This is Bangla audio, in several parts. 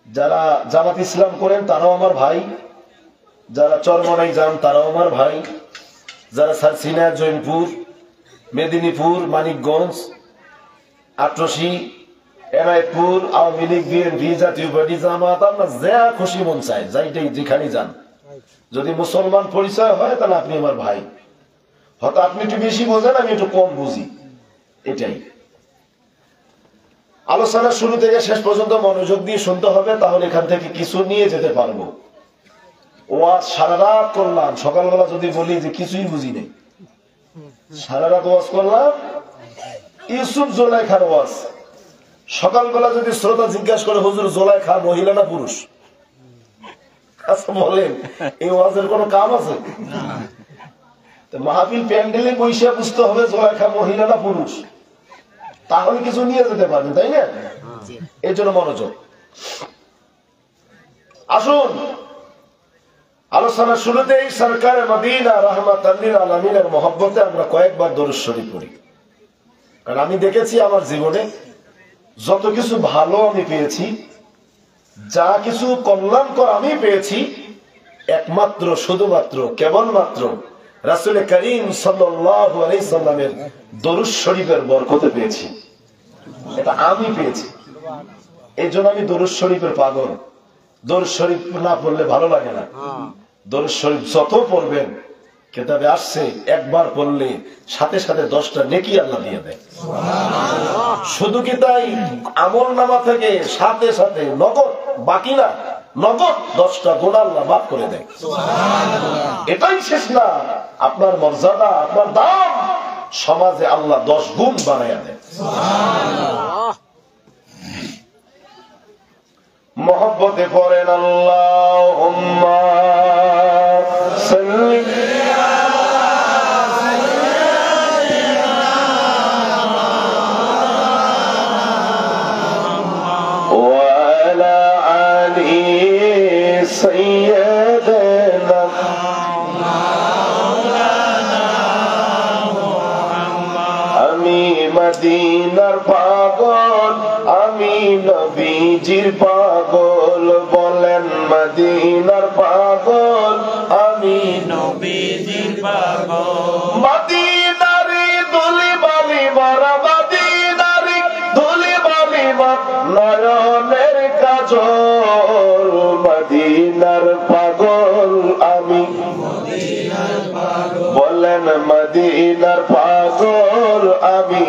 যারা জামাত ইসলাম করেন তারাও আমার ভাই, যারা চরমনাই যান তারাও আমার ভাই, যারা সারসিনা, জৈনপুর, মেদিনীপুর, মানিকগঞ্জ, আটরশি, এনায়তপুর, আওয়ামী লীগ, বিএনপি, জাতীয় পার্টি, জামাত, আপনার যা খুশি মন চায় যাইটাই যেখানে যান, যদি মুসলমান পরিচয় হয় তাহলে আপনি আমার ভাই। হয়তো আপনি একটু বেশি বোঝেন, আমি একটু কম বুঝি, এটাই। আলোচনা শুরু থেকে শেষ পর্যন্ত মনোযোগ দিয়ে শুনতে হবে, তাহলে এখান থেকে কিছু নিয়ে যেতে পারবো। ওয়াজ সারা রাত করলাম, সকালবেলা যদি বলি যে কিছুই বুঝি নেই, সারা রাত ওয়াজ করলাম, ইউসুফ জোলাইখার ওয়াজ। সকালবেলা যদি শ্রোতা জিজ্ঞাসা করে হুজুর জোলাইখা মহিলা না পুরুষ, আচ্ছা বলেন এই ওয়াজের কোনো কাম আছে? মাহফিল প্যান্ডেলে বসে বুঝতে হবে জোলাইখা মহিলা না পুরুষ, তাহলে কিছু নিয়ে যেতে পারবেন, তাই না? এই জন্য মনোযোগ। আসুন আলোচনা শুরুতেই সরকারে মদিনা রাহমাতাল লিল আলামিনের মহব্বতে আমরা কয়েকবার দরুদ শরীফ পড়ি। কারণ আমি দেখেছি আমার জীবনে যত কিছু ভালো আমি পেয়েছি, যা কিছু কল্যাণকর আমি পেয়েছি, একমাত্র শুধুমাত্র কেবলমাত্র রাসূল করিম সাল্লাল্লাহু আলাইহি সাল্লামের দরুদ শরীফের বরকতে পেয়েছি। এটা আমি পেয়েছি, এই জন্য আমি দরুদ শরীফের পাগল। দরুদ শরীফ না পড়লে ভালো লাগে না। দরুদ শরীফ যত পড়বেন, কিতাবে আসছে একবার পড়লে সাথে সাথে 10টা নেকি আল্লাহ দিয়ে দেয়। শুধু কি তাই, আমলনামা থেকে সাথে সাথে নগদ, বাকি না, নগদ 10টা গুনাহ আল্লাহ মাফ করে দেয়। এটাই শেষ না, আপনার মর্যাদা, আপনার দাম সমাজে আল্লাহ 10 গুণ বানায়া দেয়। মহব্বতে পড়েন আল্লাহুম্মা সাল্লি ওয়া আলা আলি সাইয়্যিদিনা আমি মদিনার পাগল, আমি নবীজির পাগল, বলেন মদিনার পাগল, আমি নবীজির পাগল। মদিনারি ধুলি বালি মারা, মদিনারি ধুলি বালি নয়নের কাজল, মদিনার পাগল আমি, বলেন মদিনার পাগল আমি,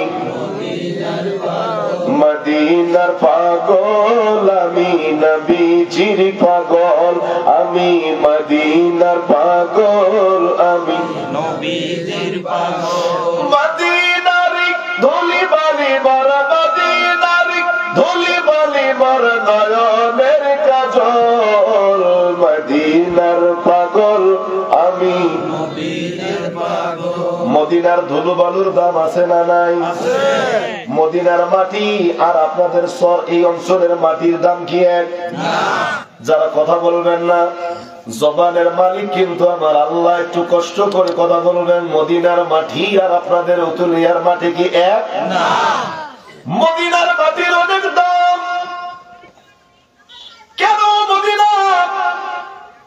মদিনার পাগল আমি, নবীজির পাগল আমি, মদিনার পাগল আমি, নবীজির পাগল। মদিনারি ধুলি বালি মারা, মদিনারি ধুলি বালি মারা নয়নের কাজল, মদিনার পাগল আমি, নবীজির পাগল। মদিনার ধুলো বালুর দাম আছে না নাই? মদিনার মাটি আর আপনাদের সর এই অঞ্চলের মাটির দাম কি এক? যারা কথা বলবেন না, জবানের মালিক কিন্তু আমার আল্লাহ, একটু কষ্ট করে কথা বলবেন। মদিনার মাটি আর আপনাদের উতুলিয়ার মাটি কি এক? মদিনার মাটির অনেক দাম। কেন মদিনা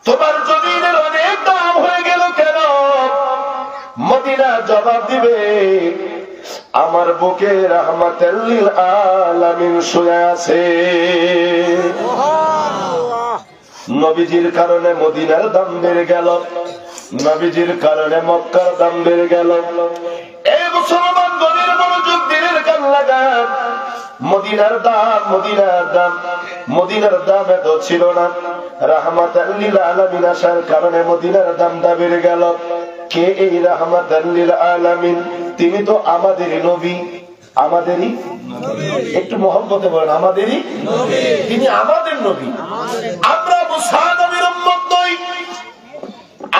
তোমার জমিনের অনেক দাম হয়ে গেল কেন? মদিনা জবাব দিবে, আমার বুকে রাহমাতাল লিল আলামিন শুয়ে আছে। নবীজির কারণে মদিনার দাম বেড়ে গেল, নবীজির কারণে মক্কার দাম বেড়ে গেল। এই মুসলমান গণের মনোযোগ দিনের কান লাগান। মদিনার দাম, মদিনার দাম, মদিনার দাম এত ছিল না, রাহমাতাল লিল আলামিন আসার কারণে মদিনার দামটা বেড়ে গেল। কে এই রাহমাতাল লিল আলামিন? তিনি তো আমাদেরই নবী, আমাদেরই, একটু মহব্বতে বলেন আমাদেরই নবী। তিনি আমাদের নবী। আমরা মুসা নবীর উম্মত নই,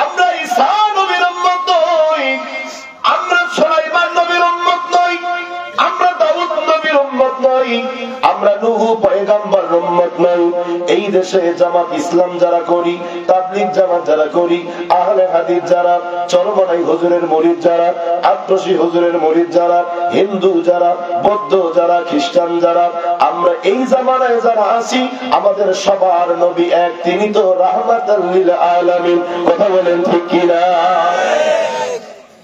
আমরা ঈসা নবীর উম্মত নই, আমরা সুলাইমান নবীর উম্মত নই, আমরা দাউদ নবীর উম্মত নই, আমরা নূহ পয়গম্বর নম্বর উম্মত নই। এই দেশে জামাত ইসলাম যারা করি, তাবলীগ জামাত যারা করি, আহলে হাদিস যারা, চরমনাই হুজুরের মুরিদ যারা, আট্রসি হুজুরের মুরিদ যারা, হিন্দু যারা, বৌদ্ধ যারা, খ্রিস্টান যারা, আমরা এই জামানায় যারা আছি, আমাদের সবার নবী এক, তিনি তো রাহমাতাল লিল আলামিন। কথা বলেন ঠিক কিনা?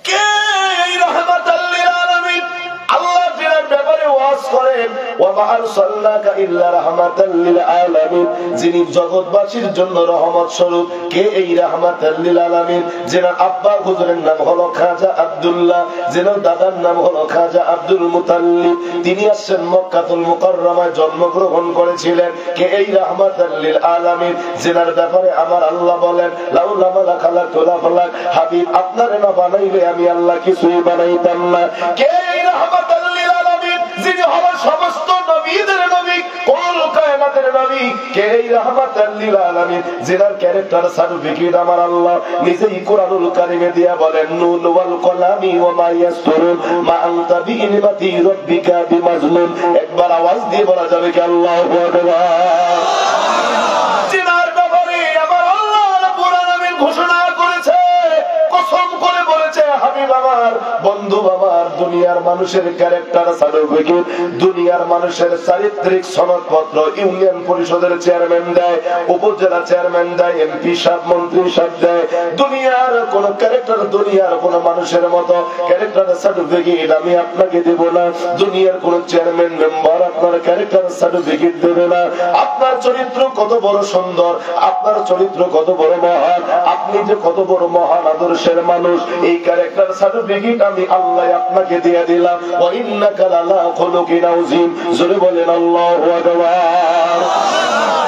কে এই রাহমাতাল লিল আলামিন? আল্লাহ যার ব্যাপারে ওয়াজ করেন, ওয়া মা আরসালনাকা ইল্লা রাহমাতাল লিল আলামিন, যিনি জগৎবাসীর জন্য রহমত স্বরূপ। কে এই রাহমাতাল লিল আলামিন? যেনার আব্বা হুজুরের নাম হলো খাজা আব্দুল্লাহ, যেনার দাদার নাম হলো খাজা আব্দুল মুতাল্লিব, তিনি আসছেন মক্কাতুল মুকাররমায় জন্মগ্রহণ করেছিলেন। কে এই রাহমাতাল লিল আলামিন? যেনার ব্যাপারে আমার আল্লাহ বলেন, লাউলা মা খালাকুল আফলাক, হাবিব আপনারে না বানাইলে আমি আল্লাহ কিছুই বানাইতাম না। কে এই রাহমাতাল লিল আলামিন? যিনি হলেন সমস্ত নবীদের নবী, কুল কায়নাতের নবী। কে এই রাহমাতাল লিল আলামিন? যিনার ক্যারেক্টার সার্টিফিকেট আমার আল্লাহ নিজেই কোরআনুল কারীমে দিয়া বলেন, নুন ওয়াল কলামি ওয়া মা ইয়াসতুরুন মা আনতা বিনিমাতি রাব্বিকা বিমাজনুন। একবার আওয়াজ দিয়ে বলা যাবে কি আল্লাহু আকবার? যিনার ব্যাপারে আমার আল্লাহ রাব্বুল আলামিন ঘোষণা করেছে, কসম করে বলেছে, হাবিব আমার, বন্ধু আমার, দুনিয়ার মানুষের ক্যারেক্টার সার্টিফিকেট, দুনিয়ার মানুষের চারিত্রিক সনদপত্র ইউনিয়ন পরিষদের চেয়ারম্যান দেয়, উপজেলা চেয়ারম্যান দেয়, এমপি সাহেব, মন্ত্রী সাহেব দেয়। দুনিয়ার কোন ক্যারেক্টার, দুনিয়ার কোন মানুষের মতো ক্যারেক্টার সার্টিফিকেট আমি আপনাকে দেব না। দুনিয়ার কোন চেয়ারম্যান মেম্বার আপনার ক্যারেক্টার সার্টিফিকেট দেবে না। আপনার চরিত্র কত বড় সুন্দর, আপনার চরিত্র কত বড় মহান, আপনি যে কত বড় মহান আদর্শের মানুষ, এই ক্যারেক্টার সার্টিফিকেট আমি আল্লাহ আপনাকে দিয়ে দিলাম। ওয়া ইন্নাকা লালা খুলুকিন আযীম। জোরে বলেন আল্লাহু আকবার।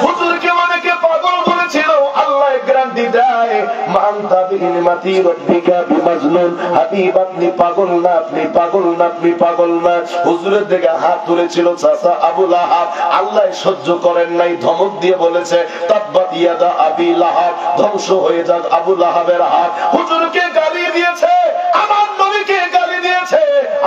হুজুরকে অনেকে পাগল বলেছিল, আল্লাহ গ্যারান্টি দেয়, মান তাবিনিমাতি রাব্বিকা বিমাজনুন, হাবিব আপনি পাগল না, আপনি পাগল না, আপনি পাগল না। হুজুরের দিকে হাত তুলেছিল চাচা আবু লাহাব, আল্লাহ সহ্য করেন নাই, ধমক দিয়ে বলেছে, তাব্বাত ইয়াদা আবি লাহাব, ধ্বংস হয়ে যাক আবু লাহাবের হাত। হুজুরকে গালি দিয়েছে, আমার নবীকে গালি দিয়েছে,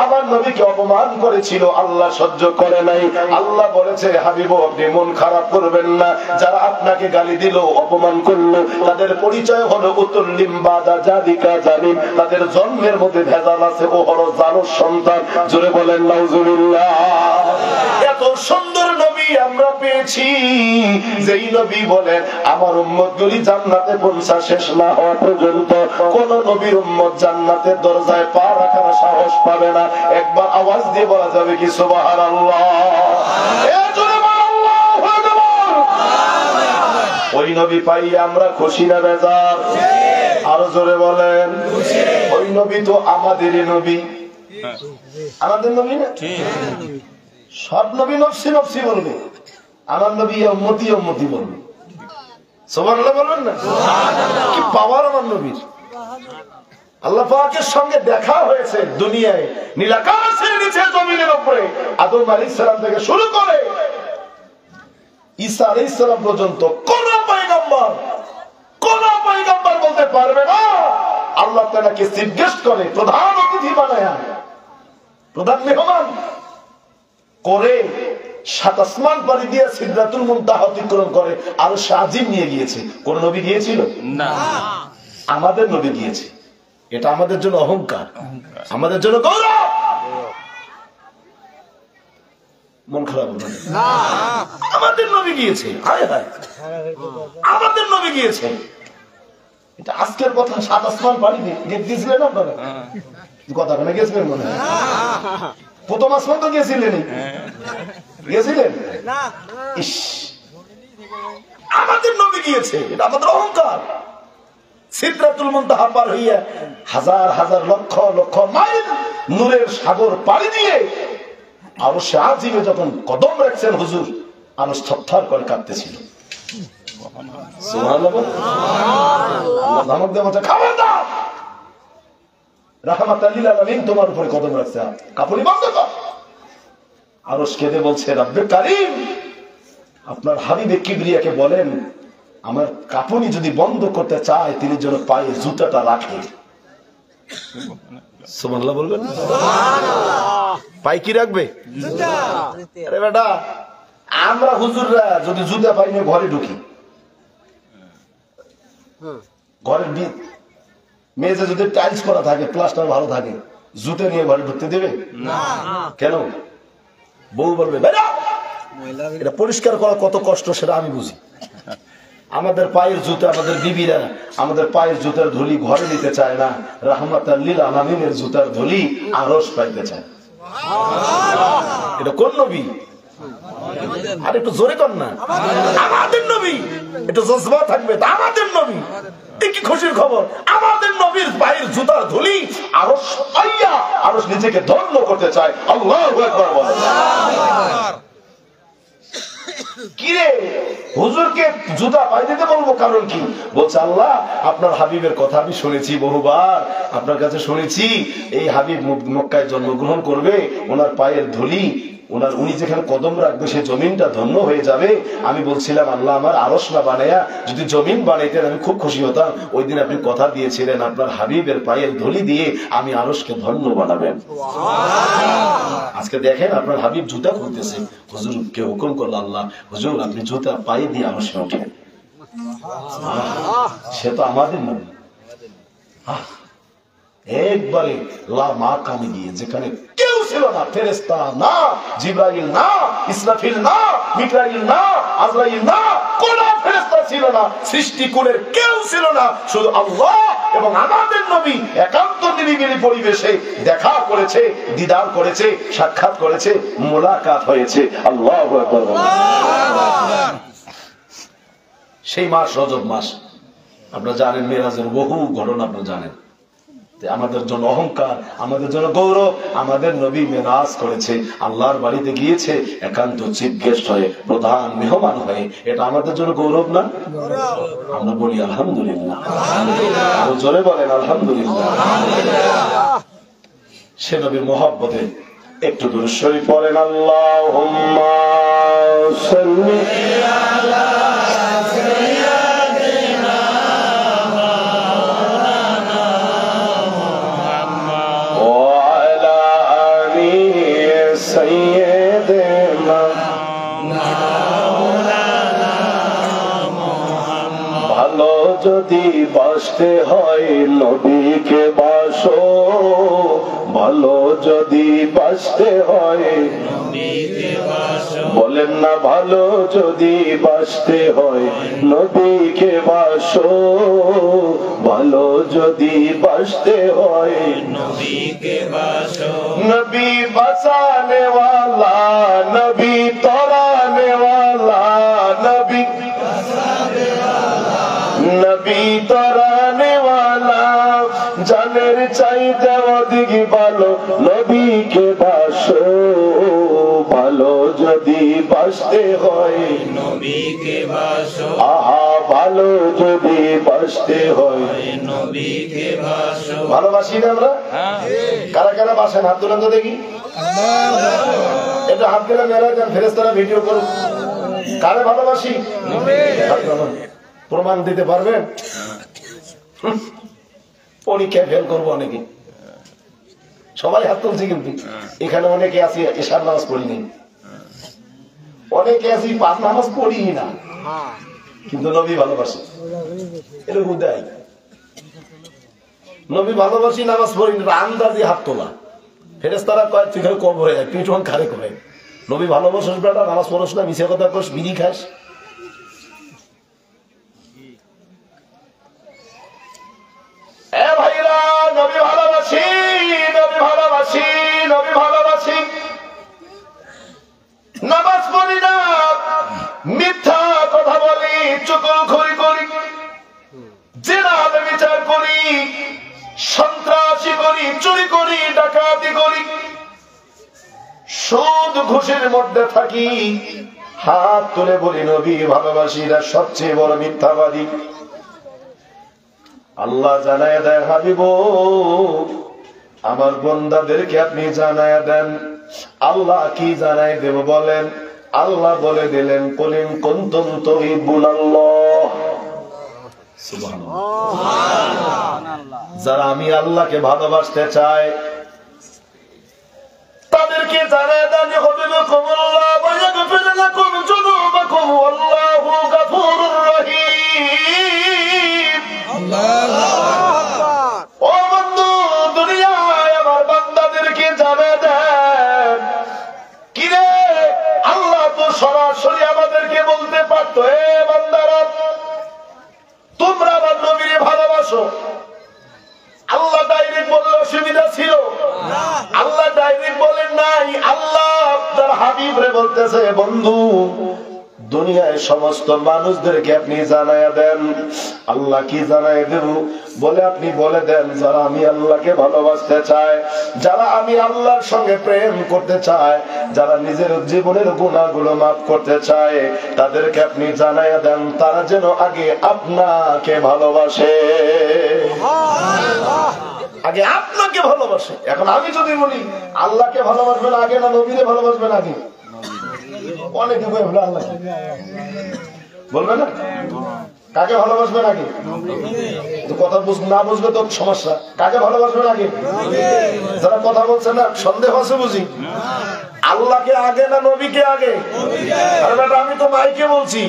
আমার নবীকে অপমান করেছিল, আল্লাহ সহ্য করে নাই। আল্লাহ বলেছে, হাবিব আপনি মন খারাপ করবেন না, যারা আপনাকে গালি দিল, অপমান করলো, তাদের পরিচয় হলো উতুল্লিম বাদা জালিকা জালিম, তাদের জন্মের মধ্যে ভেজাল আছে, ও হলো জানোর সন্তান। জোরে বলেন নাউজুবিল্লাহ। এত সুন্দর নবী আমরা পেয়েছি, যেই নবী বলেন আমার উম্মতগুলি জান্নাতে পৌঁছা শেষ না হওয়া পর্যন্ত কোন নবীর উম্মত জান্নাতের দরজায় পা রাখার সাহস পাবে না। একবার আওয়াজ দিয়ে বলা যাবে কি সুবহানাল্লাহ? ওই নবী পাই আমরা খুশি না বেজার? আরো জোরে বলেন। ওই নবী তো আমাদেরই নবী, আমাদের নবী না? সব নবী নফসি নফসি বলবে, আমার নবী উম্মতি উম্মতি বলবে। সুবহানাল্লাহ বলবেন না? কি পাওয়ার আমার নবীর! আল্লাহ পাকের সঙ্গে দেখা হয়েছে দুনিয়ায়, নীলাকাশের নিচে, জমিনের উপরে, আদম আলাইহিস সালাম থেকে শুরু করে ঈসা আলাইহিস সালাম পর্যন্ত কোন পয়গম্বর বলতে পারবে না আল্লাহ তাআলাকে চিফ গেস্ট করে, প্রধান অতিথি বানায়া, প্রধান মেহমান করে, সাত আসমান পাড়ি দিয়ে সিদরাতুল মুনতাহা অতিক্রম করে আরশে আজিম নিয়ে গিয়েছে। কোন নবী গিয়েছিল না? আমাদের নবী গিয়েছে। এটা আমাদের জন্য অহংকার, আমাদের জন্য গৌরব। মন খারাপ হবে না, আমাদের নবী গিয়েছে, হায় হায়, আমাদের নবী গিয়েছে। এটা আজকের কথা, সাত আসমান পাড়ি দিয়েছিলেন আপনারা? কথা মানে গেছিলেন মনে হয়? প্রথম আসমান তো গিয়েছিলেন, গিয়েছিলেন? ইস, আমাদের নবী গিয়েছে, এটা আমাদের অহংকার। সিদরাতুল মুনতাহা পার হইয়া হাজার হাজার লক্ষ লক্ষ মাইল নূরের সাগর পাড়ি দিয়ে আরশে আজিমে যখন কদম রাখছেন হুজুর, আরশ থরথর করে কাঁপতেছিল। সুবহানাল্লাহ। আল্লাহ ধমক দিয়ে বলছে, খবরদার, রাহমাতাল লিল আলামিন তোমার উপরে কদম রাখছে, কাপুরি বন্ধ কর। আরশ কেঁদে বলছে, রব্বে কারীম, আপনার হাবিবে কিবরিয়াকে বলেন আমার কাঁপুনি যদি বন্ধ করতে চায় তিনি যেন পায়ে জুতাটা রাখে। সুবহানাল্লাহ বলবেন? পায়ে কি রাখবে? আরে বেটা, আমরা হুজুররা যদি জুতা পাই না ঘরে ঢুকি, ঘরের মেঝে যদি টাইলস করা থাকে, প্লাস্টার ভালো থাকে, জুতা নিয়ে ঘরে ঢুকতে দেবে না। কেন? বউ বলবে এটা পরিষ্কার করা কত কষ্ট সেটা আমি বুঝি। আমাদের পায়ের জুতা, আমাদের বিবিরা আমাদের পায়ের জুতার ধুলি ঘরে নিতে চায় না, রাহমাতাল লিল আলামিনের জুতার ধুলি আরশ পাইতে চায়। এটা কোন নবী? আর একটু জোরে কর না, আমাদের নবী। একটু জজবা থাকবে, আমাদের নবী। কি খুশির খবর, আমাদের নবীর পায়ের জুতার ধুলি আরশ পাইয়া আরশ নিজেকে ধন্য করতে চায়। আল্লাহু আকবার বল। কিরে হুজুরকে জুতা পাই দিতে বলবো, কারণ কি? বলছে আল্লাহ আপনার হাবিবের কথা আমি শুনেছি বহুবার, আপনার কাছে শুনেছি এই হাবিব মক্কায় জন্মগ্রহণ করবে, ওনার পায়ের ধুলি উনি যেখানে কদম রাখবে সে জমিনটা ধন্য হয়ে যাবে। আমি বলছিলাম আল্লাহ আমার আরশ না বানায়া যদি জমিন বানাইতেন আমি খুব খুশি হতাম। ওই দিন আপনি কথা দিয়েছিলেন আপনার হাবিবের পায়ের ধুলি দিয়ে আমি আরশকে ধন্য বানাবেন। আজকে দেখেন আপনার হাবিব জুতা খুলতেছে, হুজুরকে হুকুম করলো আল্লাহ, হুজুর আপনি জুতা পায়ে দিয়ে আরশে ওঠেন। সে তো আমাদের নবী। একবারে লা মাকামে গিয়ে, যেখানে কেউ ছিল না, ফেরেশতা না, জিবরাইল না, ইসরাফিল না, মিকাইল না, আজরাইল না, কোন ফেরেশতা ছিল না, সৃষ্টিকুলের কেউ ছিল না, শুধু আল্লাহ এবং আমাদের নবী একান্ত নিরিবিলি পরিবেশে দেখা করেছে, দিদার করেছে, সাক্ষাৎ করেছে, মোলাকাত হয়েছে। আল্লাহু আকবার। সেই মাস রজব মাস, আপনারা জানেন মেরাজের বহু ঘটনা আপনারা জানেন। আমাদের জন্য অহংকার, আমাদের জন্য গৌরব, আমাদের নবী মেরাজ করেছে, আল্লাহর বাড়িতে গিয়েছে একান্ত চিফ গেস্ট হয়ে, প্রধান মেহমান হয়ে। এটা আমাদের জন্য গৌরব না? আমরা বলি আলহামদুলিল্লাহ। আরো জোরে বলেন আলহামদুলিল্লাহ। সে নবীর মহব্বতে একটু দুরূদ শরীফ পড়েন। আল্লাহুম্মা সাল্লি আলা ভালো যদি বাসতে হয় নবীকে বাসো, ভালো যদি বাসতে হয় নবীকে বাসো, বলেন না ভালো যদি বাসতে হয় নবীকে বাসো, ভালো যদি বাসতে হয় নবীকে বাসো। নবী বাঁচানে ওয়ালা, নবী তরানে ওয়ালা, নবী নবী তরানে ওয়ালা, জানের চাইতে অধিক ভালো নবীকে বাসো, ভালো যদি বাসতে হয় নবীকে বাসো। আহা ভালো যদি বাসতে হয় নবীকে বাসো। ভালোবাসি না আমরা? কারা কারা বাসেন হাত তুলেন তো দেখি। এটা হাত গেলে মেলা যান, ফেরেশতারা ভিডিও করুন। কারে ভালোবাসি? প্রমাণ দিতে পারবেন? পরীক্ষায় ফেল করবো অনেকে। সবাই হাত তুলছি, কিন্তু এখানে অনেকে আছি এশার নামাজ পড়িনি, অনেকে আছি পাঁচ নামাজ পড়ি না, কিন্তু নবী ভালোবাসি। এটা হুদাই নবী ভালোবাসি, নামাজ পড়িনি, আন্দাজি হাত তোলা। ফেরেশতারা কয় তুই খালি কবরে যায়, তুই যখন খারে করে নবী ভালোবাসিস বেটা, নামাজ পড়স না, মিছে কথা কস, বিড়ি খাস। ভাইরা নবী ভালোবাসি, নবী ভালোবাসি, নবী ভালোবাসি। নামাজ পড়ি না, মিথ্যা কথা বলি, চুগলখড়ি করি, জিনা ব্যভিচার করি, সন্ত্রাসী করি, চুরি করি, ডাকাতি করি, সুদ ঘুষের মধ্যে থাকি। হাত তুলে বলি নবী ভালোবাসি। এরা সবচেয়ে বড় মিথ্যাবাদী। আল্লাহ জানায় দেন হাবিব আমার বান্দাদেরকে আপনি জানায় দেন। আল্লাহ কি জানায় দেব বলেন? আল্লাহ বলে দিলেন কুলিন কুনতুম তুহিব্বুনাল্লাহ। সুবহানাল্লাহ। যারা আমি আল্লাহকে ভালোবাসতে চায় তাদেরকে জানায় দেন ইউহিব্বুকুমুল্লাহ ওয়া ইয়াগফির লাকুম যুনুবাকুম ওয়াল্লাহু গফুরুর রহিম। আল্লাহু আকবার। ও বন্ধু, দুনিয়ায় আমার বান্দাদেরকে জানায় দেন, কিরে আল্লাহ তো সরাসরি আমাদেরকে বলতে পারতো, হে বান্দারা তোমরা আমার নবীকে ভালোবাসো। আল্লাহ ডাইরেক্ট বললে অসুবিধা ছিল? আল্লাহ ডাইরেক্ট বলেন নাই। আল্লাহ আপনার হাবিবরে বলতেছে, বন্ধু দুনিয়ায় সমস্ত মানুষদেরকে আপনি জানায়া দেন। আল্লাহ কি জানায় দেব? বলে আপনি বলে দেন, যারা আমি আল্লাহকে ভালোবাসতে চায়, যারা আমি আল্লাহর সঙ্গে প্রেম করতে চায়, যারা নিজের জীবনের গুনাহগুলো মাফ করতে চায়, তাদেরকে আপনি জানায়া দেন তারা যেন আগে আপনাকে ভালোবাসে, আগে আপনাকে ভালোবাসে। এখন আমি যদি বলি আল্লাহকে ভালোবাসবেন আগে না নবীরে ভালোবাসবেন আগে, অনেকে বলে আল্লাহ বলবে না, কাকে ভালোবাসবেন আগে? কথা না বুঝবে তো সমস্যা। কাকে ভালোবাসবেন আগে? যারা কথা বলছে না সন্দেহ আছে বুঝি, আল্লাহকে আগে না নবীকে আগে? আরে বেটা আমি তো মাইকে বলছি,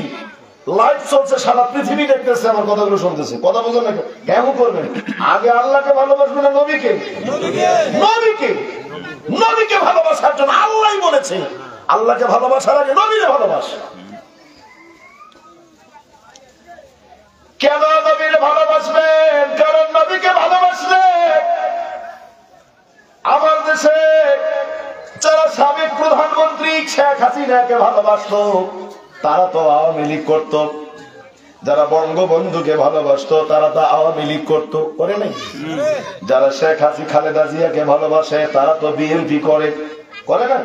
লাইভ চলছে, সারা পৃথিবী দেখতেছে, আমার কথাগুলো শুনতেছে, কথা বলছেন না কেমন করবেন? আগে আল্লাহকে ভালোবাসবেন না নবীকে? নবীকে। নবীকে ভালোবাসার জন্য আল্লাহই বলেছে আল্লাহকে ভালোবাসার আগে নবীকে ভালোবাস। কেন নবীকে ভালোবাসবেন? কারণ নবীকে ভালোবাসলে আমার দেশে যারা সাবেক প্রধানমন্ত্রী শেখ হাসিনাকে ভালোবাসতো তারা তো আওয়ামী লীগ করত, যারা বঙ্গবন্ধুকে ভালোবাসতো তারা তো আওয়ামী লীগ করতো, করে নাই? যারা শেখ হাসিনা খালেদা জিয়াকে ভালোবাসে তারা তো বিএনপি করে, করে না?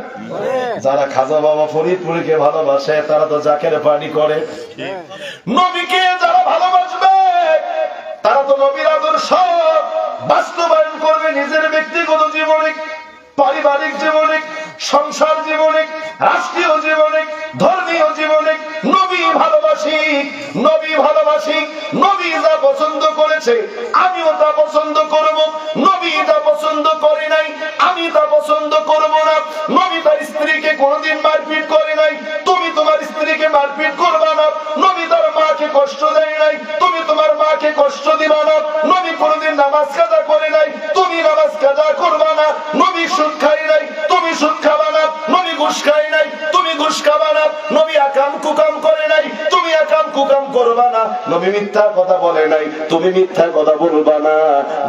যারা খাজা বাবা ফরিদপুরকে ভালোবাসে তারা তো জাকের পার্টি করে। নবীকে যারা ভালোবাসবে তারা তো নবীর আদর্শ বাস্তবায়ন করবে নিজের ব্যক্তিগত জীবনে, পারিবারিক জীবনে, সংসার জীবনে, রাষ্ট্রীয় জীবনে, ধর্মীয় জীবনে। নবী ভালোবাসি, নবী ভালোবাসি, নবী যা পছন্দ করেছে আমিও তা পছন্দ করব। নবী যা পছন্দ করে নাই আমি তা পছন্দ করব না। নবী তার স্ত্রীকে কোনোদিন মারপিট করে নাই, তুমি তোমার স্ত্রীকে মারপিট করবা না। নবী তার মাকে কষ্ট দেয় নাই, তুমি তোমার মাকে কষ্ট দিবা না। নবী কোনোদিন নামাজ কাজা করে নাই, তুমি নামাজ কাজা করবা না। নবী সুদ খায় নাই, তুমি সুদ খাবা না। নবী ঘুষ খায় নাই, তুমি ঘুষ খাবা না। নবী আকাম কুকাম করে নাই, তুমি আকাম কুকাম করবা না। নবী মিথ্যা কথা বলে নাই, তুমি মিথ্যা কথা বলবা না।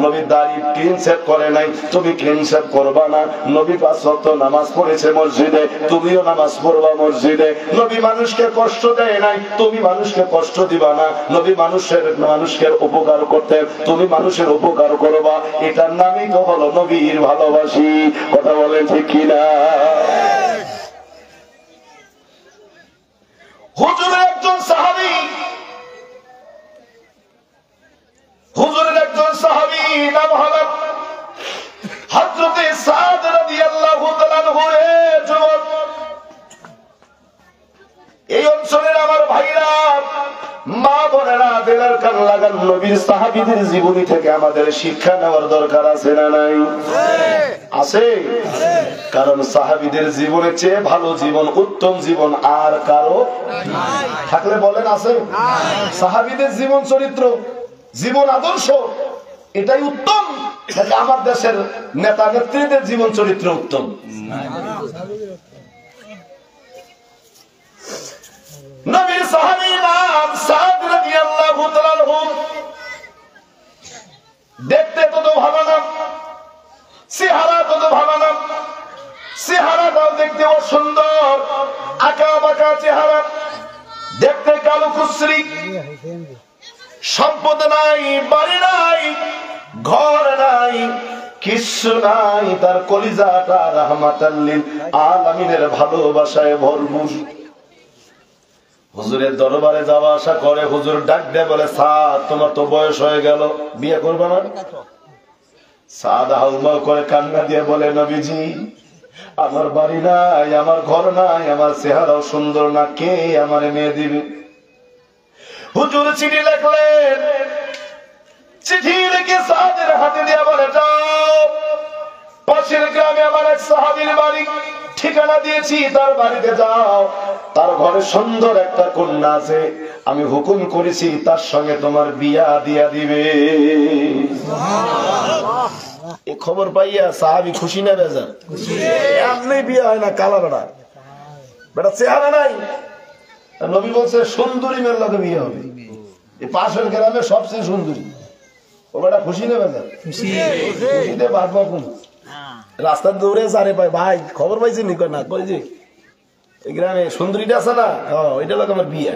নবী দাড়ি ক্লিন শেভ করে নাই, তুমি ক্লিন শেভ করবা না। নবী 5 ওয়াক্ত নামাজ পড়েছে মসজিদে, তুমিও নামাজ পড়বা মসজিদে। নবী মানুষকে কষ্ট দেয় নাই, তুমি মানুষকে কষ্ট দিবা না। নবী মানুষকে উপকার করতে, তুমি মানুষের উপকার করবা। এটার নামই তো হলো নবীর ভালোবাসি। কথা বলেন ঠিক কিনা? হুজুরের একজন সাহাবী, হুজুরের একজন সাহাবী নাম হলো হযরতে সাদ রাদিয়াল্লাহু তাআলা আনহু। যুবক এই অঞ্চলের আমার ভাইরা, মা বোনেরা, দিলের কান লাগান, নবীর সাহাবীদের জীবনী থেকে আমাদের শিক্ষা নেওয়ার দরকার আছে না নাই? আছে। কারণ সাহাবীদের জীবনের চেয়ে ভালো জীবন, উত্তম জীবন আর কারো থাকলে বলেন আছে? সাহাবীদের জীবন চরিত্র, জীবন আদর্শ এটাই উত্তম নাকি আমার দেশের নেতা নেত্রীদের জীবন চরিত্র উত্তম? নবীর সাহাবী নাম সাদ রাদিয়াল্লাহু তাআলা আনহু। দেখতে তত ভালো না, চেহারা তত ভালো না, চেহারাটাও দেখতেও সুন্দর, আঁকা বাঁকা চেহারা, দেখতে কালো কুচরি, সম্পদ নাই, বাড়ি নাই, ঘর নাই, কিছু নাই, তার কলিজাটা রাহমাতাল লিল আলামিনের ভালোবাসায় ভরপুর। হুজুরের দরবারে যাওয়া আসা করে, হুজুর ডাক দেয় বলে, সাদ তোমার তো বয়স হয়ে গেল, বিয়ে করবে না? সাদ হাউমাউ করে কান্না দিয়ে বলে, নবীজি আমার বাড়ি নাই, আমার ঘর নাই, আমার চেহারাও সুন্দর না, কে আমার মেয়ে দিবে? হুজুর চিঠি লিখলেন, চিঠি লিখে সাদের হাতে দিয়ে বলে, যাও পাশের গ্রামে আমার এক সাহাবীর বাড়ি, ঠিকানা দিয়েছি, তার বাড়িতে যাও, তার ঘরে সুন্দর একটা কন্যা আছে, আমি হুকুম করেছি তার সঙ্গে তোমার বিয়া দিয়া দিবে। এই খবর পাইয়া সাহাবী খুশি না বেজার? এমনি বিয়ে হয় না, কালা বেড়া বেটা চেহারা নাই। নবী বলছে সুন্দরী মেয়ের লগে বিয়ে হবে, এই পাশের গ্রামে সবচেয়ে সুন্দরী। ও বেটা খুশি না বেজার? খুশিতে বাঁচবা কোন রাস্তার দৌড়ে যারে পাই, ভাই খবর পাইছি নি? না কই যে এই গ্রামে সুন্দরীটা আছে না, ওইটা লোক আমার বিয়ে।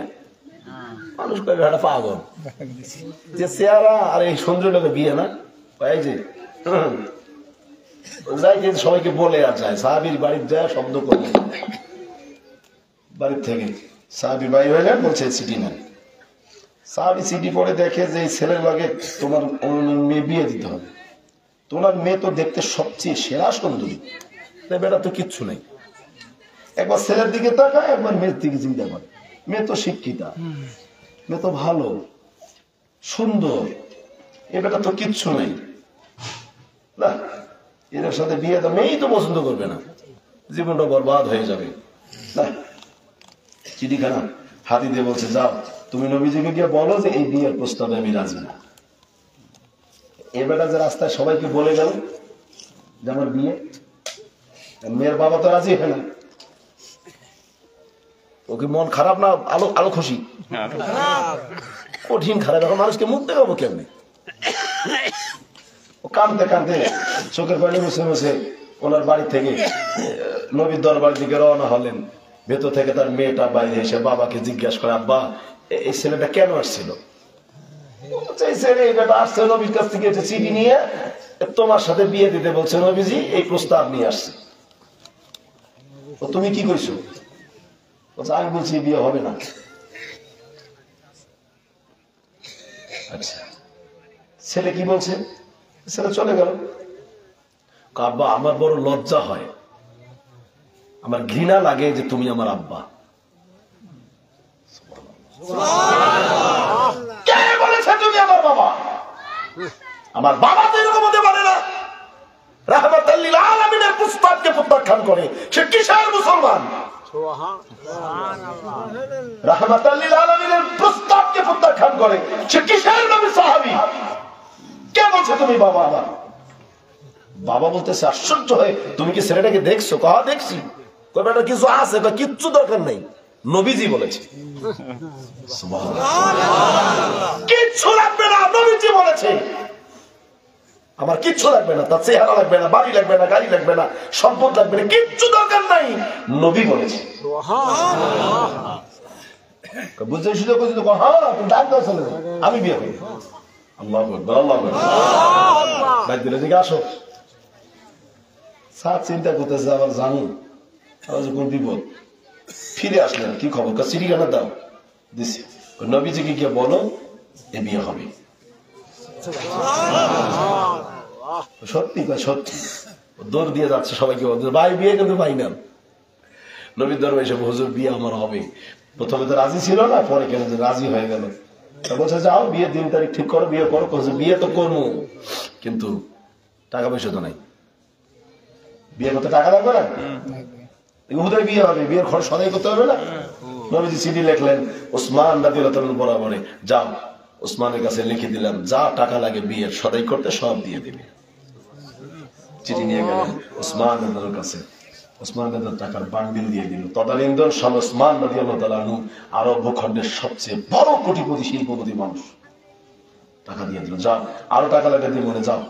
মানুষ কয় বেটা পাগল, যে চেহারা আর এই সুন্দরী লোকের বিয়ে না। এই যে যাই যে সবাইকে বলে আর যায়, সাহাবীর বাড়ির যায় শব্দ করে বাড়ির থেকে সাহাবী ভাই হইলে বলছে চিঠি নেন। সাহাবী চিঠি পড়ে দেখে যে এই ছেলের লগে তোমার মেয়ে বিয়ে দিতে হবে, তোমার মেয়ে তো দেখতে সবচেয়ে সেরা সুন্দরী, বেটা তো কিচ্ছু নেই। একবার ছেলের দিকে তাকায়, একবার মেয়ের দিকে চিন্তা করে। মেয়ে তো শিক্ষিতা, মেয়ে তো ভালো সুন্দর, এ বেটা তো কিচ্ছু নেই, না এদের সাথে বিয়ে তো মেয়েই তো পছন্দ করবে না, জীবনটা বরবাদ হয়ে যাবে। না, চিঠিখানা হাতি দিয়ে বলছে যাও তুমি নবীজিকে গিয়ে বলো যে এই বিয়ের প্রস্তাবে আমি রাজি না। এ বেটা যে রাস্তায় সবাইকে বলে গেল যে আমার বিয়ে, মেয়ের বাবা তো রাজি হয় না। ওকে মন খারাপ না আলো আলো খুশি? কঠিন খারাপ। এখন মানুষকে মুখ দেখাবো কেমনে? কাঁদতে কাঁদতে চোখের পানি মুছে মুছে ওনার বাড়ি থেকে নবীর দরবার দিকে রওনা হলেন। ভেতর থেকে তার মেয়েটা বাইরে এসে বাবাকে জিজ্ঞাসা করে, আব্বা এই ছেলেটা কেন আসছিল? আসছে নবীর কাছ থেকে একটা চিঠি নিয়ে তোমার সাথে বিয়ে দিতে বলছে নবীজি, এই প্রস্তাব নিয়ে আসছে। তুমি কি কইছো? আমি বলছি বিয়ে হবে না। আচ্ছা, ছেলে কি বলছে? ছেলে চলে গেল। আব্বা আমার বড় লজ্জা হয়, আমার ঘৃণা লাগে যে তুমি আমার আব্বা। কে বলেছে তুমি আমার বাবা? আমার বাবা তো এরকম হতে পারে না। রাহমাতাল লিল আলামিনের প্রস্তাবকে প্রত্যাখ্যান করে সে কিসের মুসলমান? রাহমাতাল লিল আলামিনের প্রস্তাবকে প্রত্যাখ্যান করে সে কিসের নবীর সাহাবী? কে বলছে তুমি বাবা আমার? বাবা বলতেছে আশ্চর্য হয়ে, তুমি কি ছেলেটাকে দেখছো? কহা দেখছি। কয়টা কিছু আছে? কিচ্ছু দরকার নাই, নবীজি বলেছে। কিচ্ছু লাগবে না, নবীজি বলেছে। আমার কিচ্ছু লাগবে না, তার চেহারা লাগবে না, বাড়ি লাগবে না, গাড়ি লাগবে না, সম্পদ লাগবে না, কিচ্ছু দরকার নাই, নবী বলেছে। বুঝতে শুধু আমি বিয়ে করি। আল্লাহু আকবার, আল্লাহু আকবার। ডাক দিলে দিকে আসো। সাত চিন্তা করতেছে আবার জানি কোন বিপদ। ফিরে আসলেন, কি খবর? চিঠিখানা দাও, দিছি। নবীজিকে গিয়ে বলো এ বিয়ে হবে। সত্যি সত্যি দৌড় দিয়ে যাচ্ছে সবাইকে, ভাই বিয়ে কিন্তু ভাই না। নবীর দরবারে এসে হুজুর বিয়ে আমার হবে। প্রথমে তো রাজি ছিল না, পরে কেন রাজি হয়ে গেল। বলছে যাও বিয়ের দিন তারিখ ঠিক করো, বিয়ে করো। বিয়ে তো করবো, কিন্তু টাকা পয়সা তো নাই। বিয়ে করতে টাকা লাগবে না? হুদায় বিয়ে হবে, বিয়ের খরচ সদাই করতে হবে না? নবীজি চিঠি লিখলেন ওসমান রাদিয়াল্লাহু আনহু বরাবরে, যাও ওসমানের কাছে লিখে দিলাম যা টাকা লাগে বিয়ের সদাই করতে সব দিয়ে দিবে। চিঠি নিয়ে গেলেন ওসমান রাদিয়াল্লাহু কাছে। ওসমান রাদিয়াল্লাহু টাকার বান্ডিল দিয়ে দিল। তদানীন্তন সাল ওসমান রাদিয়াল্লাহু তাআলা আনহু আরব ভূখণ্ডের সবচেয়ে বড় কোটিপতি শিল্পপতি মানুষ। টাকা দিয়ে দিল, যাও আরো টাকা লাগে দিয়ে মনে যাও।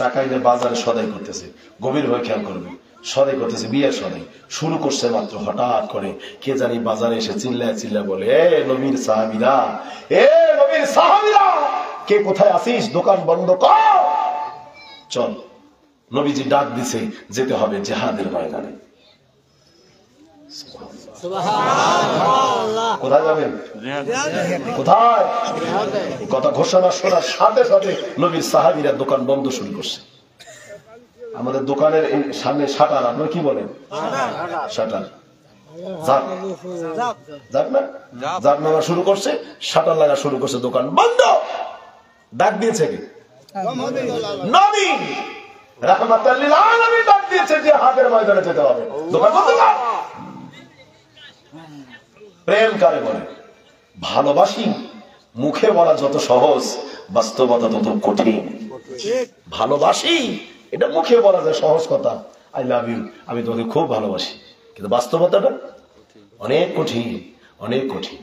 টাকা এনে বাজারে সদাই করতেছে, গভীর হয়ে খেয়াল করবে। সদাই করতেছে, বিয়ের সদাই শুরু করছে মাত্র, হঠাৎ করে কে জানি বাজারে এসে চিল্লায় চিল্লায় বলে, এ নবীর সাহাবীরা, এ নবীর সাহাবীরা, কে কোথায় আছিস? দোকান বন্ধ কর, চল। নবীজি ডাক দিছে, যেতে হবে জিহাদের ময়দানে। কোথায় যাবেন? কোথায়? কথা ঘোষণা শোনার সাথে সাথে নবীর সাহাবীরা দোকান বন্ধ শুরু করছে। আমাদের দোকানের সামনে শাটার, আপনারা কি বলেন? শাটার জাক নামা শুরু করছে, শাটার লাগা শুরু করছে, দোকান বন্ধ। ডাক দিয়েছে কে? নবী। রাহমাতাল লিল আলামিন ডাক দিয়েছে জিহাদের ময়দানে যেতে হবে। দোকান বন্ধ কর। প্রেম কারে বলে? ভালোবাসি মুখে বলা যত সহজ, বাস্তবতা তত কঠিন। ভালোবাসি এটা মুখে বলা যায় সহজ কথা, আই লাভ ইউ, আমি তোকে খুব ভালোবাসি, কিন্তু বাস্তবতাটা অনেক কঠিন, অনেক কঠিন।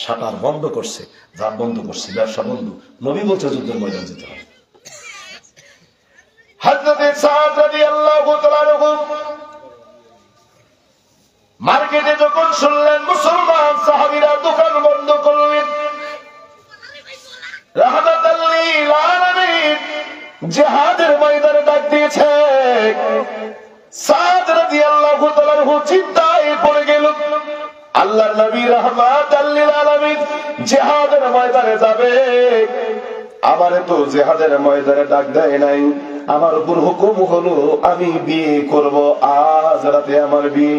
শাটার বন্ধ করছে, জাত বন্ধ করছে, ব্যবসা বন্ধ। নবী বলছে যুদ্ধের ময়দান যেতে হবে। হযরতে সাদ রাদিয়াল্লাহু তাআলা আনহু মার্কেটে যখন শুনলেন মুসলমান সাহাবীরা দোকান বন্ধ করলেন, রাহমাতাল লিল আলামিন জিহাদের ময়দানে ডাক দিয়েছে, সাদ রাদিয়াল্লাহু তাআলা আনহু চিন্তায় পড়ে গেল। আল্লাহর নবী রাহমাতাল লিল আলামিন জিহাদের ময়দানে যাবে, আমারে তো জিহাদের ময়দানে ডাক দেয় নাই। আমার উপর হুকুম হলো আমি বিয়ে করব, আজ রাতে আমার বিয়ে।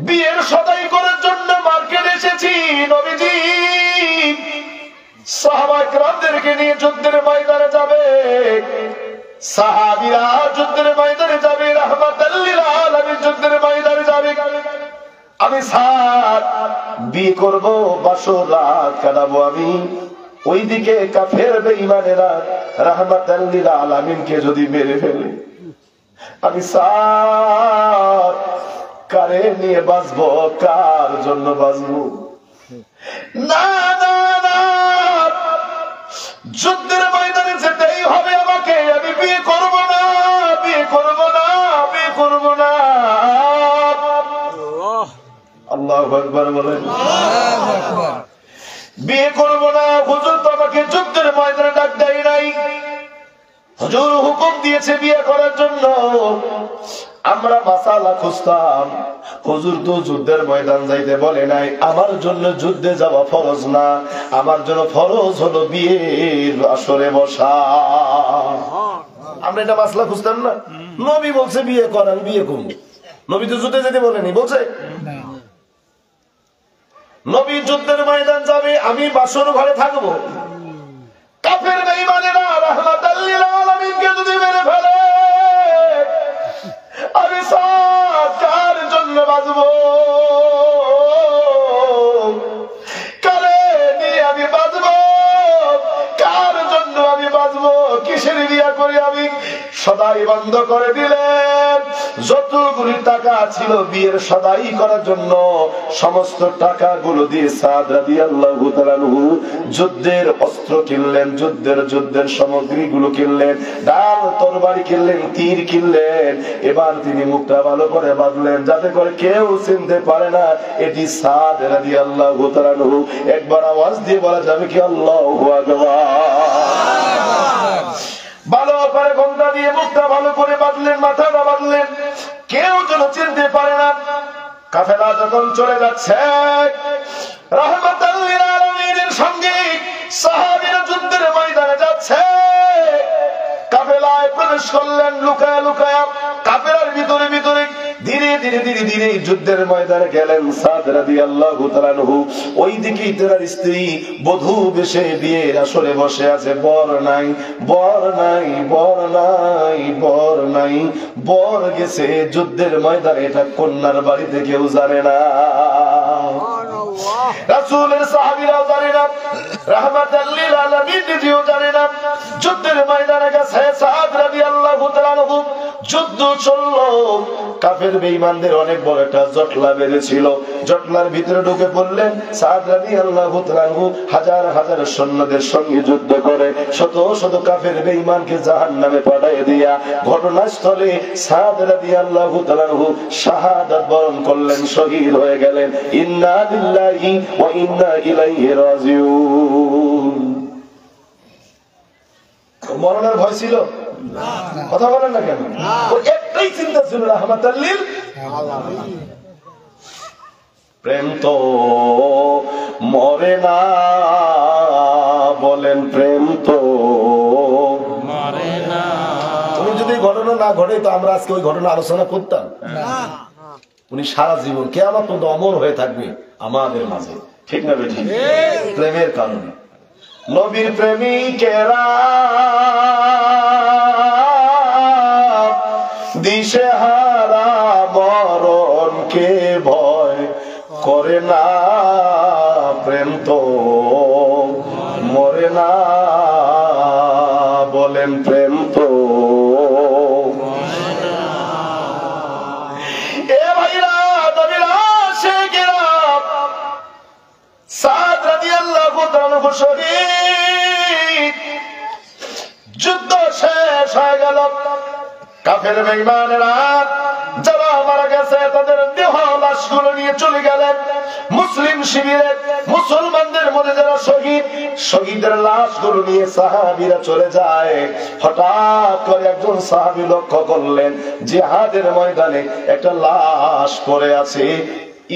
বিয়ের সদাই করার জন্য মার্কেট এসেছি নবীজি। সাহাবা কিরামদেরকে নিয়ে যুদ্ধের ময়দানে যাবে, সাহাবীরা যুদ্ধের ময়দানে যাবে, রাহমাতাল লিল আলামিন যুদ্ধের ময়দানে যাবে। আমি সাদ বিয়ে করব, বাসর রাত কাটাবো আমি। ওইদিকে কাফের বেঈমানেরা রাহমাতাল লিল আলামিনকে যদি মেরে ফেলে, আমি সাদ কারে নিয়ে বাঁচবো, কার জন্য বাঁচবো? না না না, যুদ্ধের ময়দানে যেতেই হবে আমাকে। আমি বিয়ে করব না, বিয়ে করব না, বিয়ে করব না। আল্লাহু আকবার বলেন। বিয়ে করব না, হুজুর তো আমাকে যুদ্ধের ময়দানে ডাক দেয় নাই, হুজুর হুকুম দিয়েছে বিয়ে করার জন্য। আমরা মাসালা খুঁজতাম, হুজুর তো যুদ্ধের ময়দান যাইতে বলে নাই। আমার জন্য যুদ্ধে যাওয়া ফরজ না, আমার জন্য ফরজ হলো বিয়ের আসরে বসা। আমরা এটা মাসলা খুঁজতাম না। নবী বলছে বিয়ে করেন, বিয়ে করুন। নবী তো যুদ্ধে যেতে বলেনি, বলছে নবী যুদ্ধের ময়দান যাবে, আমি বাসর ঘরে থাকবো। কাফের বেঈমানেরা রাহমাতাল লিল আলামিনকে যদি মেরে ফেলে, আমি সাদ কার জন্য বাঁচবো, কারে নিয়ে আমি বাঁচবো, কার জন্য আমি বাঁচবো? কিসের বিয়া করে আমি? সদাই বন্ধ করে দিলেন। যতগুলি টাকা ছিল বিয়ের সদাই করার জন্য, সমস্ত টাকাগুলো দিয়ে সাদ রাদিয়াল্লাহু তাআলা আনহু যুদ্ধের অস্ত্র কিনলেন, যুদ্ধের সামগ্রীগুলো কিনলেন, ডাল তরবারি কিনলেন, তীর কিনলেন। এবার তিনি মুখটা ভালো করে বাঁধলেন, যাতে করে কেউ চিনতে পারে না এটি সাদ রাদিয়াল্লাহু তাআলা আনহু। একবার আওয়াজ দিয়ে বলা যাবে কি আল্লাহু আকবার। ভালো করে ঘোমটা দিয়ে মুখটা ভালো করে বাঁধলেন, মাথাটা বাঁধলেন, কেউ যেন চিনতে পারে না। কাফেলা যখন চলে যাচ্ছে, রাহমাতাল লিল আলামিনের সঙ্গে সাহাবীরা যুদ্ধের ময়দানে যাচ্ছে। কাফেলায় প্রবেশ করলেন লুকায়া লুকায়া, কাফেলার ভিতরে ভিতরে ধীরে ধীরে ধীরে ধীরে যুদ্ধের ময়দানে গেলেন সাদ রাদিয়াল্লাহু তাআলা আনহু। ওইদিকে তার স্ত্রী বধূ বেশে বিয়ের আসরে বসে আছে। বর নাই, বর নাই, বর নাই, বর নাই, বর গেছে যুদ্ধের ময়দানে। এটা কন্যার বাড়িতে কেউ জানে না, রাসূলের সাহাবীরাও জানে না, রাহমাতাল লিল আলামিন নিজেও জানে না। যুদ্ধের ময়দানে গেছে সাদ রাদিয়াল্লাহু তাআলা আনহু। যুদ্ধ চললো, কাফের বেঈমানদের অনেক বড় একটা জটলা বেঁধেছিল। জটলার ভিতরে ঢুকে পড়লেন সাদ রাদিয়াল্লাহু তাআলা আনহু। হাজার হাজার সৈন্যদের সঙ্গে যুদ্ধ করে শত শত কাফের বেঈমানকে জাহান্নামে পাঠিয়ে দিয়া ঘটনাস্থলে সাদ রাদিয়াল্লাহু তাআলা আনহু শাহাদাত বরণ করলেন, শহীদ হয়ে গেলেন। ইন্না লিল্লাহি ওয়া ইন্না ইলাইহি রাজিউন। মরণের ভয় ছিল? কথা বলেন না কেন? একটাই চিন্তা ছিল, রাহমাতাল লিল আলামিন। প্রেম তো মরে না, বলেন প্রেম তো মরে না। তুমি যদি ঘটনা না ঘটে তো আমরা আজকে ওই ঘটনা আলোচনা করতাম না। উনি সারা জীবন কিয়ামত পর্যন্ত অমর হয়ে থাকবে আমাদের মাঝে, ঠিক না বেঠি? প্রেমের কারণে নবীর প্রেমিকেরা দিশেহারা মরণকে ভয় করে না, প্রেম তো মরে না, বলেন প্রেম তো এ ভাইরা নবীরা শেখেরা সাদ রাদিয়াল্লাহু তাআলা শহীদ। যুদ্ধ শেষ হয়ে গেল। কাফের বেঈমানেরা যারা মারা গেছে তাদের দেহ লাশগুলো নিয়ে চলে গেলেন মুসলিম শিবিরে। মুসলমানদের মধ্যে যারা শহীদের লাশগুলো নিয়ে সাহাবীরা চলে যায়। হঠাৎ করে একজন সাহাবী লক্ষ্য করলেন জিহাদের ময়দানে একটা লাশ পড়ে আছে।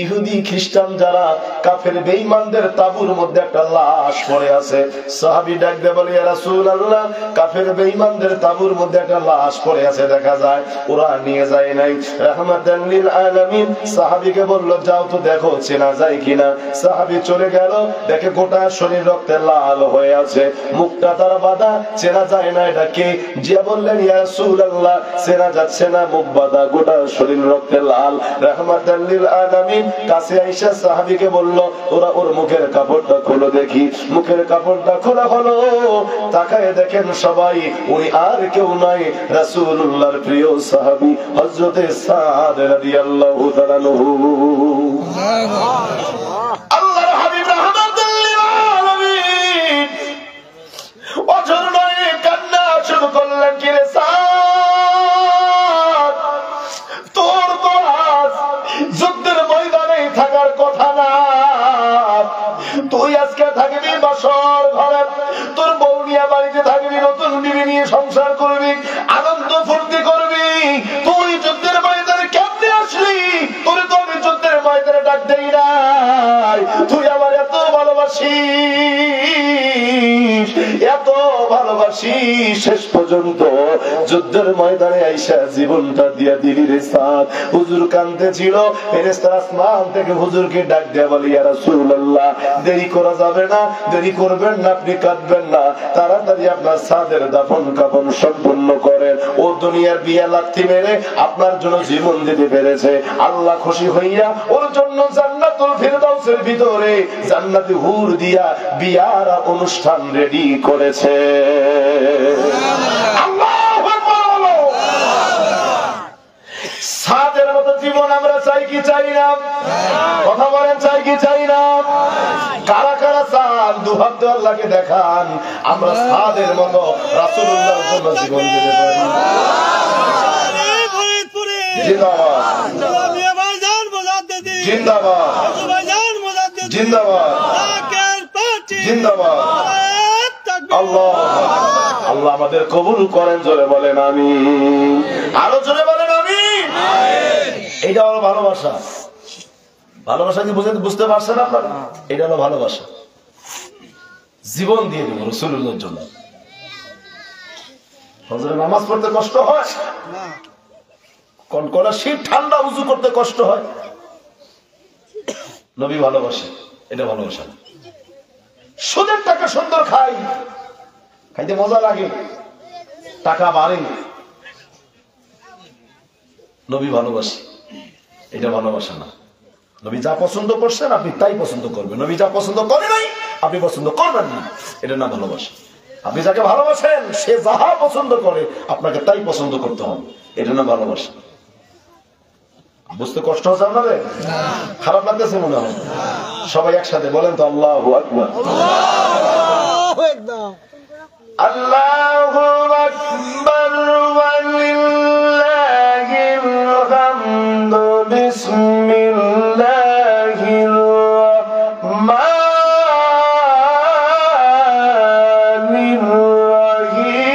ইহুদি খ্রিস্টান যারা কাফের বেঈমানদের তাবুর মধ্যে একটা লাশ পড়ে আছে। সাহাবী ডাক দিয়ে বলে, ইয়া রাসূলুল্লাহ, কাফের বেঈমানদের তাবুর মধ্যে একটা লাশ পড়ে আছে, দেখা যায় ওরা নিয়ে যায় নাই। রাহমাতাল লিল আলামিন সাহাবীকে বলল, যাও তো দেখো চেনা যায় কিনা। সাহাবী চলে গেল, দেখে গোটা শরীর রক্তে লাল হয়ে আছে, মুখটা তার বাঁধা, চেনা যায় না এটা কে। জিয়া বললেন, ইয়া রাসূলুল্লাহ, চেনা যাচ্ছে না, মুখ বাঁধা, গোটা শরীর রক্তে লাল। রাহমাতাল লিল আলামিন কাছে আইসা সাহাবীকে বলল, ওরা ওর মুখের কাপড়টা খুলো দেখি। মুখের কাপড়টা খোলা হলো, তাকায় দেখেন সবাই উনি আর কেউ নাই, রাসূলুল্লাহর প্রিয় সাহাবী হযরতে সাদ রাদিয়াল্লাহু তাআলা আনহু। আল্লাহর হাবিব রাহমাতুল লিল আলামিন অঝর নয় কান্না শুরু করলেন, কি রে সাদ, তোর তো আজ যুদ্ধের ময়দানে থাকার কথা না, তুই আজকে থাকবি বাসর ঘরে, তোর বউ নিয়ে বাড়িতে থাকবি, নতুন বিবি নিয়ে সংসার করবি, আনন্দ ফুর্তি করবি। তুই যুদ্ধের ময়দানে কেমনে আসলি? তোর তো আমি যুদ্ধের ময়দানে ডাক দেই নাই। তুই আমার এত ভালোবাসিস, এত ভালোবাসিস, শেষ পর্যন্ত যুদ্ধের ময়দানে আইসা জীবনটা দিয়া দিলি রে সাদ। হুজুর কাঁদতেছিল, ফেরেশতারা আসমান থেকে হুজুরকে ডাক দেয়া বলে, ইয়া রাসূলুল্লাহ, দেরি করা যাবে না, দেরি করবেন না, আপনি কাঁদবেন না, তাড়াতাড়ি আপনার সাদের দাফন কাফন সম্পূর্ণ করেন। ও দুনিয়ার বিয়া লাথি মেরে আপনার জন্য জীবন দিতে পেরেছে, আল্লাহ খুশি হইয়া ওর জন্য জান্নাতুল ফিরদাউসের ভিতরে জান্নাতি হুর দিয়া বিয়ার অনুষ্ঠান রেডি করেছে। আল্লাহু আকবার। সাদের মতো জীবন আমরা চাই কি চাই না? কথা বলেন, চাই কি চাই না? কারা কারা চান দুহাত দিয়ে আল্লাহকে দেখান, আমরা সাদের মতো রাসূলুল্লাহর জন্য জীবন দিতে পারি। জিন্দাবাদ জিন্দাবাদ জিন্দাবাদ জিন্দাবাদ। আল্লাহ আল্লাহ আমাদের কবুল করেন, জোরে বলেন আমিন, আরো জোরে বলেন আমিন। এটা হলো ভালোবাসা। ভালোবাসা কি বুঝতে পারছেন আপনারা? এটা হলো ভালোবাসা। জীবন দিয়ে দেব রাসূলুল্লাহর জন্য। হযরত নামাজ পড়তে কষ্ট হয়, কনকনা শীত ঠান্ডা উযু করতে কষ্ট হয়, নবী ভালোবাসে, এটা ভালোবাসা। সুদের টাকা সুন্দর খাই, খাইতে মজা লাগে, টাকা বাড়ে, নবী ভালোবাসে, এটা ভালোবাসা না। নবী যা পছন্দ করছেন আপনি তাই পছন্দ করবেন, নবী যা পছন্দ করে নাই আপনি পছন্দ করবেন না, এটা না ভালোবাসা। আপনি যাকে ভালোবাসেন সে যাহা পছন্দ করে আপনাকে তাই পছন্দ করতে হবে, এটা না ভালোবাসা। বুঝতে কষ্ট হচ্ছে আপনাদের? খারাপ লাগতেছে মনে হয়? সবাই একসাথে বলেন তো আল্লাহু আকবার। আল্লাহু আকবার ওয়ালিল্লাহিল হামদু। বিসমিল্লাহির রাহমানির রাহিম।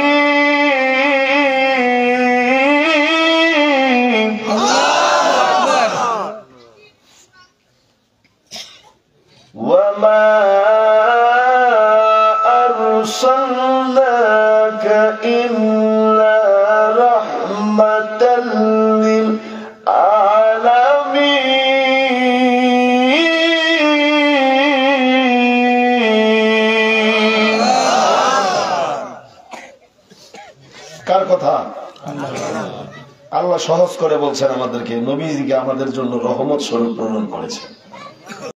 ওয়া মা আরসালনাকা ইল্লা রাহমাতাল লিল আলামিন। কার কথা? আল্লাহ সহজ করে বলছেন আমাদেরকে, নবীজিকে আমাদের জন্য রহমত স্বরূপ প্রেরণ করেছেন।